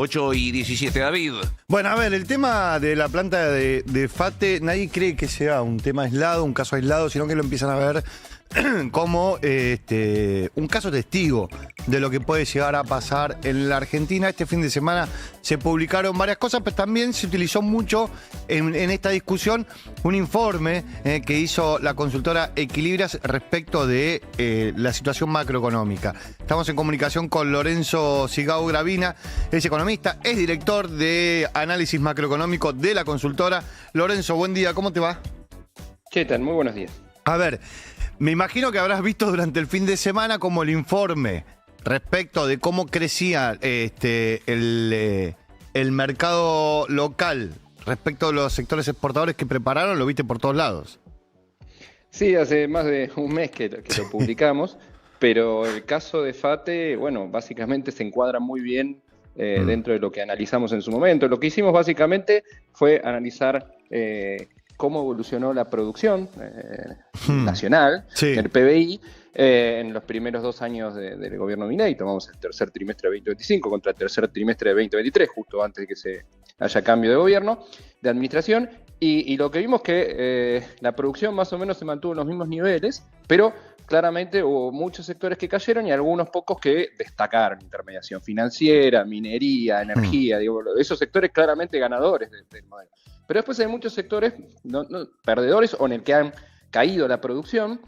8:17, David. Bueno, a ver, el tema de la planta de FATE, nadie cree que sea un tema aislado, un caso aislado, sino que lo empiezan a ver como un caso testigo de lo que puede llegar a pasar en la Argentina. Este fin de semana se publicaron varias cosas, pero también se utilizó mucho en esta discusión un informe que hizo la consultora Equilibrias respecto de la situación macroeconómica. Estamos en comunicación con Lorenzo Sigao Gravina, es economista, es director de análisis macroeconómico de la consultora. Lorenzo, buen día, ¿cómo te va? ¿Qué tal? Muy buenos días. A ver, me imagino que habrás visto durante el fin de semana como el informe respecto de cómo crecía el mercado local respecto a los sectores exportadores que prepararon, lo viste por todos lados. Sí, hace más de un mes que lo publicamos, pero el caso de FATE, bueno, básicamente se encuadra muy bien dentro de lo que analizamos en su momento. Lo que hicimos básicamente fue analizar cómo evolucionó la producción nacional, Sí. el PBI, en los primeros 2 años del gobierno Milei. Tomamos el tercer trimestre de 2025 contra el tercer trimestre de 2023, justo antes de que se haya cambio de gobierno, de administración, y lo que vimos que la producción más o menos se mantuvo en los mismos niveles, pero claramente hubo muchos sectores que cayeron y algunos pocos que destacaron: intermediación financiera, minería, energía, digo, esos sectores claramente ganadores del modelo. Pero después hay muchos sectores perdedores o en el que han caído la producción,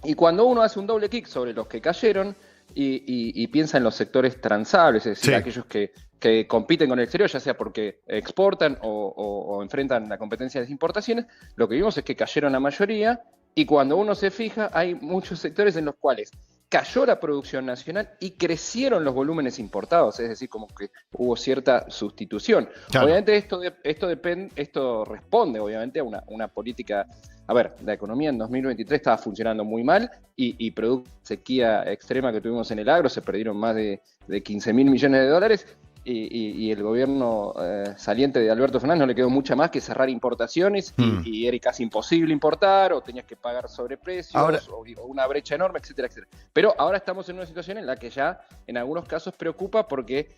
y cuando uno hace un doble clic sobre los que cayeron y piensa en los sectores transables, es decir, Sí. aquellos que compiten con el exterior, ya sea porque exportan o enfrentan la competencia de las importaciones, lo que vimos es que cayeron la mayoría, y cuando uno se fija, hay muchos sectores en los cuales cayó la producción nacional y crecieron los volúmenes importados, es decir, como que hubo cierta sustitución. Claro. Obviamente esto responde obviamente a una política. A ver, la economía en 2023 estaba funcionando muy mal y producto de la sequía extrema que tuvimos en el agro, se perdieron más de 15.000 millones de dólares, y el gobierno saliente de Alberto Fernández no le quedó mucha más que cerrar importaciones y era casi imposible importar, o tenías que pagar sobreprecios, Ahora, o una brecha enorme, etcétera, etcétera. Pero ahora estamos en una situación en la que ya en algunos casos preocupa porque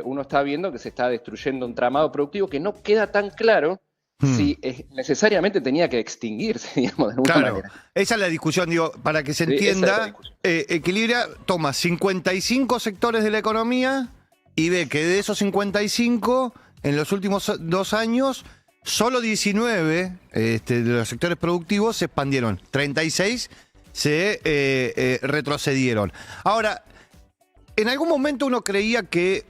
uno está viendo que se está destruyendo un tramado productivo que no queda tan claro si necesariamente tenía que extinguirse, digamos, de alguna claro, manera. esa es la discusión, digo, para que se Sí, esa es la entienda. discusión. Equilibria toma 55 sectores de la economía y ve que de esos 55, en los últimos 2 años, solo 19 de los sectores productivos se expandieron, 36 se retrocedieron. Ahora, en algún momento uno creía que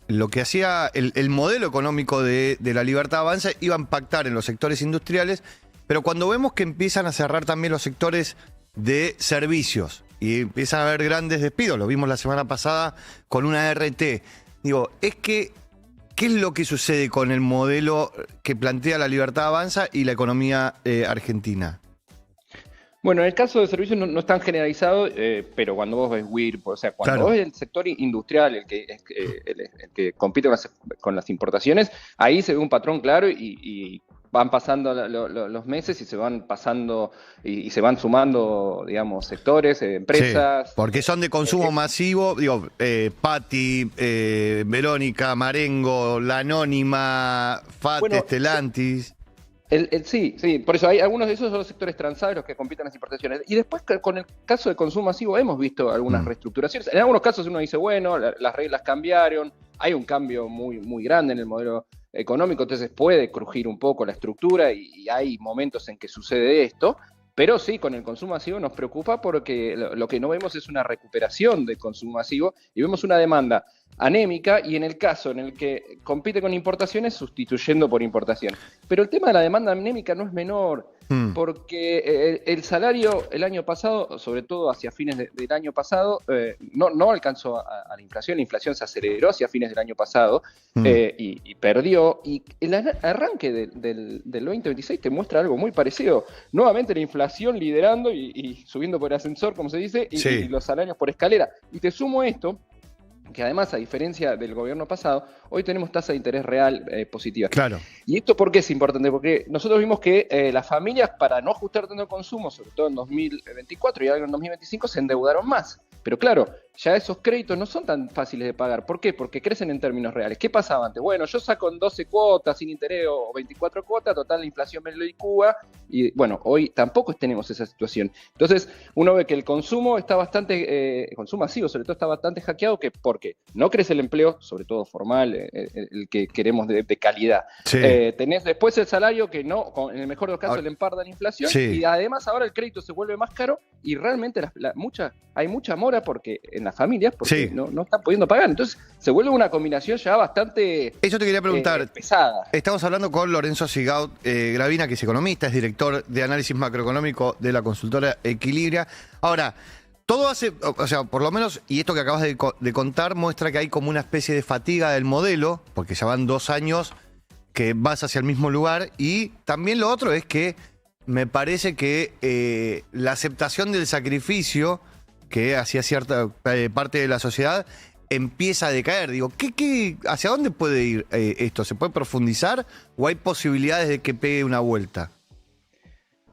lo que hacía el modelo económico de la Libertad Avanza iba a impactar en los sectores industriales, pero cuando vemos que empiezan a cerrar también los sectores de servicios y empiezan a haber grandes despidos, lo vimos la semana pasada con una RT, digo, ¿qué es lo que sucede con el modelo que plantea la Libertad Avanza y la economía argentina? Bueno, en el caso de servicios no es tan generalizado, pero cuando vos ves WIRP, o sea, cuando Claro. vos ves el sector industrial, el que compite con las importaciones, ahí se ve un patrón claro, y van pasando los meses y se van pasando y se van sumando, digamos, sectores, empresas. Sí, porque son de consumo masivo, digo, Pati, Verónica, Marengo, La Anónima, FATE, Bueno, Stellantis. Sí, por eso hay algunos de esos son los sectores transables los que compiten las importaciones. Y después, con el caso de consumo masivo, hemos visto algunas reestructuraciones. En algunos casos uno dice, bueno, las reglas cambiaron, hay un cambio muy, muy grande en el modelo económico, entonces puede crujir un poco la estructura y hay momentos en que sucede esto. Pero sí, con el consumo masivo nos preocupa porque lo que no vemos es una recuperación del consumo masivo y vemos una demanda anémica, y en el caso en el que compite con importaciones, sustituyendo por importación. Pero el tema de la demanda anémica no es menor, porque el salario el año pasado, sobre todo hacia fines del año pasado, no alcanzó a la inflación se aceleró hacia fines del año pasado y perdió, y el arranque del 2026 te muestra algo muy parecido. Nuevamente la inflación liderando y subiendo por el ascensor, como se dice, y los salarios por escalera. Y te sumo esto, que además, a diferencia del gobierno pasado, hoy tenemos tasa de interés real positiva. Claro. ¿Y esto por qué es importante? Porque nosotros vimos que las familias, para no ajustar tanto el consumo, sobre todo en 2024 y algo en 2025, se endeudaron más. Pero claro, ya esos créditos no son tan fáciles de pagar. ¿Por qué? Porque crecen en términos reales. ¿Qué pasaba antes? Bueno, yo saco en 12 cuotas sin interés o 24 cuotas, total la inflación me lo licúa, y bueno, hoy tampoco tenemos esa situación. Entonces, uno ve que el consumo está bastante, el consumo masivo sobre todo está bastante hackeado, porque no crece el empleo, sobre todo formal, el que queremos de calidad. Sí. Tenés después el salario que no, en el mejor de los casos le emparda la inflación, sí. y además ahora el crédito se vuelve más caro y realmente hay mucha mora porque en las familias porque sí. no están pudiendo pagar. Entonces se vuelve una combinación ya bastante Eso te quería preguntar. Pesada. Estamos hablando con Lorenzo Sigaud Gravina, que es economista, es director de análisis macroeconómico de la consultora Equilibria. Ahora, todo hace, o sea, por lo menos, y esto que acabas de contar, muestra que hay como una especie de fatiga del modelo, porque ya van 2 años que vas hacia el mismo lugar, y también lo otro es que me parece que la aceptación del sacrificio que hacía cierta parte de la sociedad empieza a decaer. Digo, ¿hacia dónde puede ir esto? ¿Se puede profundizar o hay posibilidades de que pegue una vuelta?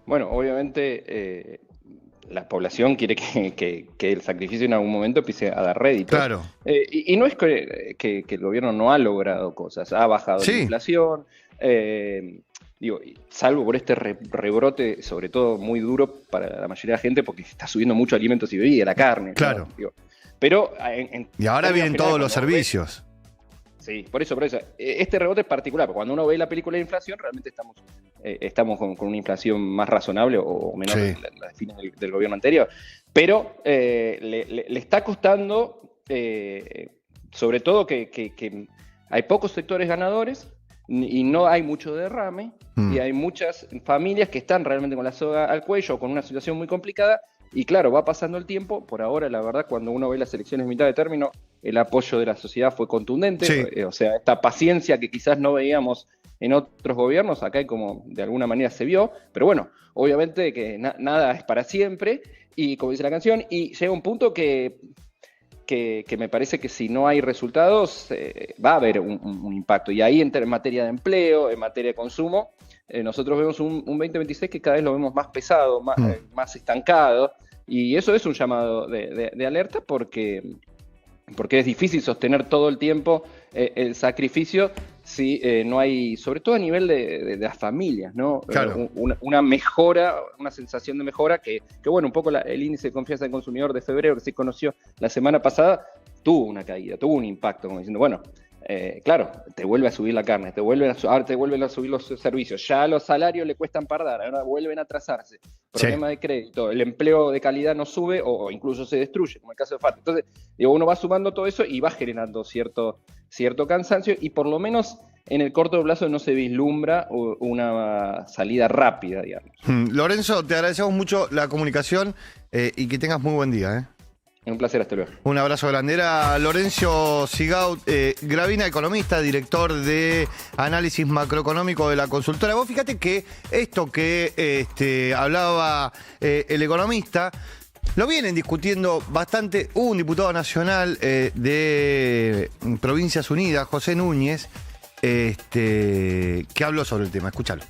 Bueno, obviamente la población quiere que el sacrificio en algún momento empiece a dar rédito. Claro. Y no es que el gobierno no ha logrado cosas, ha bajado la inflación, digo, salvo por este rebrote, sobre todo muy duro para la mayoría de la gente, porque está subiendo mucho alimentos y bebidas, la carne. Claro. ¿No? Digo, pero y ahora vienen todos los servicios. Sí, por eso. Este rebote es particular, porque cuando uno ve la película de inflación, realmente estamos con una inflación más razonable o menor la define del gobierno anterior. Pero le está costando, sobre todo que hay pocos sectores ganadores y no hay mucho derrame, y hay muchas familias que están realmente con la soga al cuello o con una situación muy complicada. Y claro, va pasando el tiempo. Por ahora, la verdad, cuando uno ve las elecciones en mitad de término, el apoyo de la sociedad fue contundente. Sí. O sea, esta paciencia que quizás no veíamos en otros gobiernos, acá como de alguna manera se vio. Pero bueno, obviamente que nada es para siempre. Y como dice la canción, y llega un punto que me parece que si no hay resultados, va a haber un impacto. Y ahí en materia de empleo, en materia de consumo, nosotros vemos un 2026 que cada vez lo vemos más pesado, más estancado, y eso es un llamado de alerta porque es difícil sostener todo el tiempo el sacrificio si no hay, sobre todo a nivel de las familias, ¿no? Claro. Una mejora, una sensación de mejora que bueno, un poco el índice de confianza del consumidor de febrero que se conoció la semana pasada tuvo una caída, tuvo un impacto, como diciendo, bueno, claro, te vuelve a subir la carne, ahora te vuelven a subir los servicios, ya los salarios le cuestan pardar, ahora vuelven a atrasarse, problema de crédito, el empleo de calidad no sube o incluso se destruye, como el caso de FAT. Entonces, digo, uno va sumando todo eso y va generando cierto cansancio, y por lo menos en el corto plazo no se vislumbra una salida rápida, digamos. Lorenzo, te agradecemos mucho la comunicación y que tengas muy buen día. Un placer, hasta luego. Un abrazo grande. Era Lorenzo Sigaud Gravina, economista, director de análisis macroeconómico de la consultora. Vos fíjate que esto que hablaba el economista, lo vienen discutiendo bastante. Hubo un diputado nacional de Provincias Unidas, José Núñez, que habló sobre el tema. Escúchalo.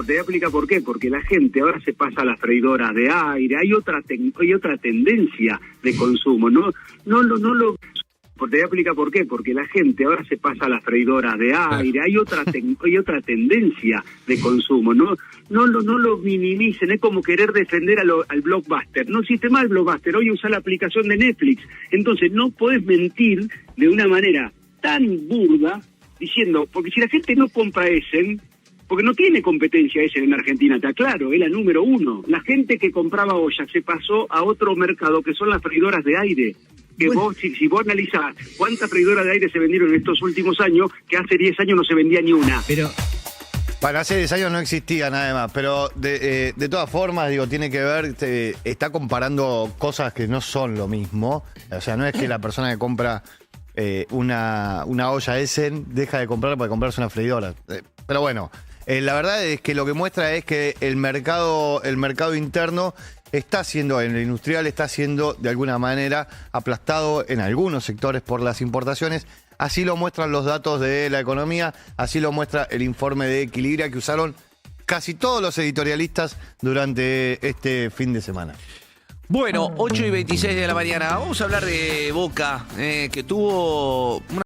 Te explica por qué, porque la gente ahora se pasa a las freidoras de aire, hay otra tendencia de consumo, no lo te explica por qué, porque la gente ahora se pasa a las freidoras de aire, hay otra tendencia de consumo, no lo minimicen, es como querer defender al blockbuster, no existe más el blockbuster, hoy usa la aplicación de Netflix, entonces no podés mentir de una manera tan burda diciendo, porque si la gente no compra Essen, porque no tiene competencia ese en Argentina, está claro, es la número 1. La gente que compraba olla se pasó a otro mercado que son las freidoras de aire. Que bueno, vos, si vos analizás cuántas freidoras de aire se vendieron en estos últimos años, que hace 10 años no se vendía ni una. Pero para hace 10 años no existía nada más, pero de todas formas, digo, tiene que ver, está comparando cosas que no son lo mismo. O sea, no es que la persona que compra una olla Essen deja de comprarla para comprarse una freidora. Pero bueno, la verdad es que lo que muestra es que el mercado interno está siendo, en el industrial está siendo de alguna manera aplastado en algunos sectores por las importaciones. Así lo muestran los datos de la economía, así lo muestra el informe de Equilibria que usaron casi todos los editorialistas durante este fin de semana. Bueno, 8:26 de la mañana. Vamos a hablar de Boca, que tuvo una